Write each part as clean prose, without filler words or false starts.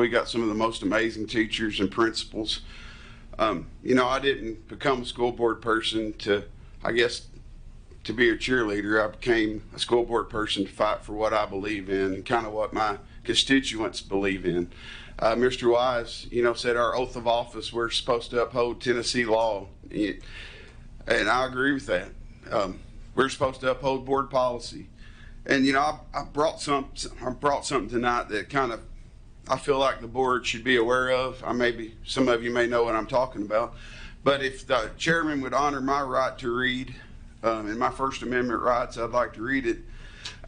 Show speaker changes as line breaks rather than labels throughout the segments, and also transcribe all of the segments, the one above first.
We got some of the most amazing teachers and principals. You know, I didn't become a school board person to be a cheerleader. I became a school board person to fight for what I believe in and kind of what my constituents believe in. Mr. Wise, you know, said our oath of office, we're supposed to uphold Tennessee law. And I agree with that. We're supposed to uphold board policy. And, you know, I brought something tonight that kind of I feel like the board should be aware of. Some of you may know what I'm talking about. But if the chairman would honor my right to read, and my First Amendment rights, I'd like to read it.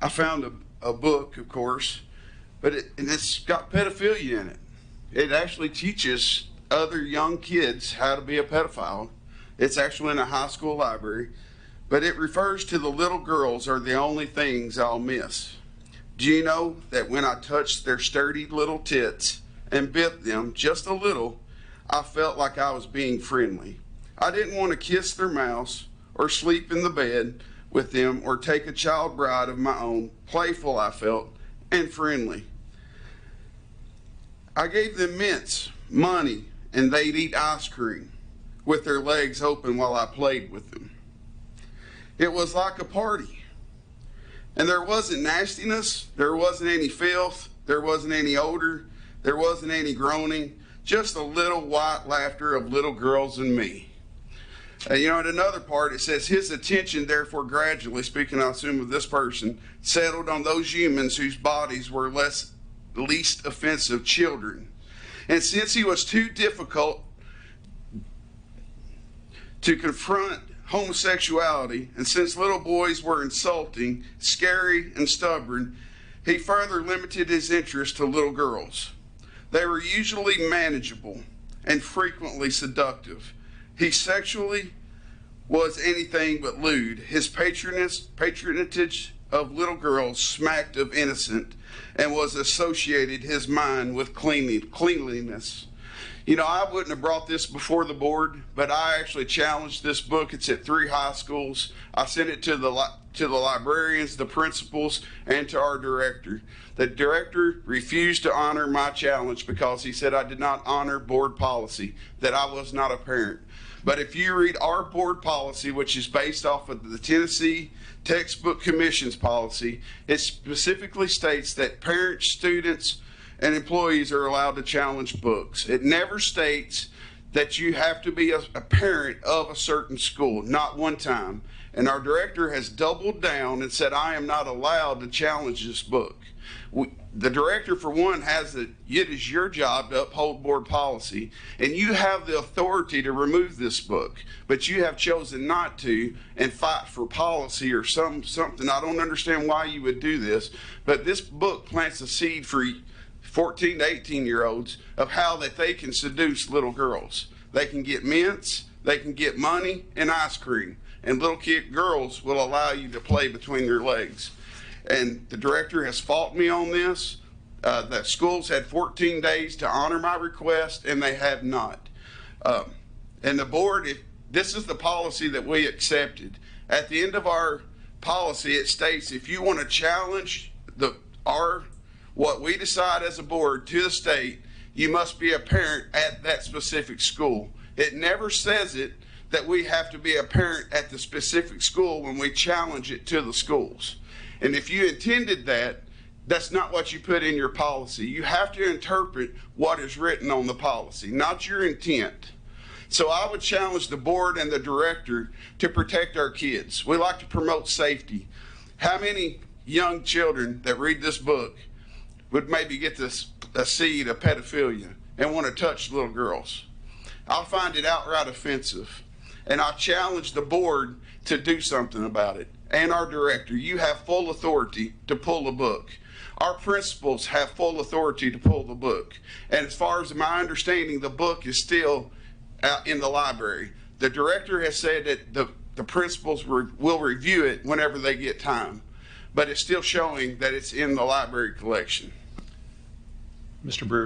I found a book, of course, but it's got pedophilia in it. It actually teaches other young kids how to be a pedophile. It's actually in a high school library, but it refers to the little girls are the only things I'll miss. Do you know that when I touched their sturdy little tits and bit them just a little, I felt like I was being friendly. I didn't want to kiss their mouths or sleep in the bed with them or take a child bride of my own. Playful I felt and friendly. I gave them mints, money, and they'd eat ice cream with their legs open while I played with them. It was like a party. And there wasn't nastiness, there wasn't any filth, there wasn't any odor, there wasn't any groaning, just a little white laughter of little girls and me. You know, in another part, it says, his attention therefore gradually, speaking I assume of this person, settled on those humans whose bodies were least offensive children. And since he was too difficult to confront homosexuality, and since little boys were insulting, scary, and stubborn, he further limited his interest to little girls. They were usually manageable and frequently seductive. He sexually was anything but lewd. His patronage of little girls smacked of innocent and was associated his mind with cleanliness. You know, I wouldn't have brought this before the board, but I actually challenged this book. It's at 3 high schools. I sent it to the librarians, the principals, and to our director. The director refused to honor my challenge because he said I did not honor board policy, that I was not a parent. But if you read our board policy, which is based off of the Tennessee Textbook Commission's policy, it specifically states that parents, students, and employees are allowed to challenge books. It never states that you have to be a parent of a certain school, not one time. And our director has doubled down and said, I am not allowed to challenge this book. The director, for one, it is your job to uphold board policy, and you have the authority to remove this book, but you have chosen not to and fight for policy or something. I don't understand why you would do this, but this book plants a seed for 14 to 18-year-olds of how that they can seduce little girls. They can get mints, they can get money and ice cream, and little girls will allow you to play between their legs. And the director has fought me on this. The schools had 14 days to honor my request, and they have not. And the board, this is the policy that we accepted. At the end of our policy, it states if you want to challenge what we decide as a board to the state, you must be a parent at that specific school. It never says that we have to be a parent at the specific school when we challenge it to the schools. And if you intended that, that's not what you put in your policy. You have to interpret what is written on the policy, not your intent. So I would challenge the board and the director to protect our kids. We like to promote safety. How many young children that read this book would maybe get a seed of pedophilia and want to touch little girls? I'll find it outright offensive. And I challenge the board to do something about it. And our director, you have full authority to pull the book. Our principals have full authority to pull the book. And as far as my understanding, the book is still out in the library. The director has said that the principals will review it whenever they get time. But it's still showing that it's in the library collection.
Mr. Brewer.